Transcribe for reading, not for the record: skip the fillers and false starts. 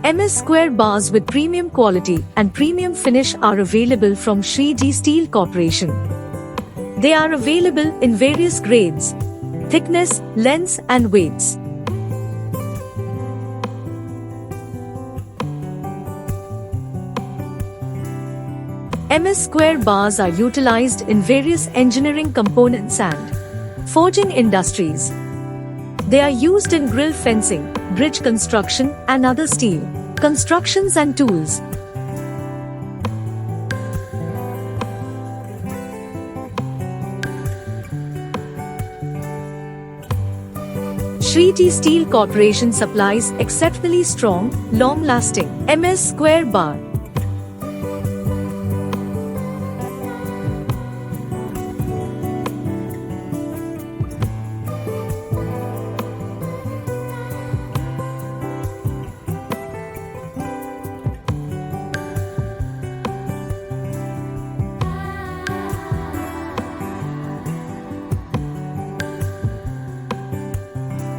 MS square bars with premium quality and premium finish are available from Shree Steel Corporation. They are available in various grades, thickness, lengths and weights. MS square bars are utilized in various engineering components and forging industries. They are used in grill fencing, bridge construction and other steel constructions and tools. Shree Steel Corporation supplies exceptionally strong, long-lasting MS square bar.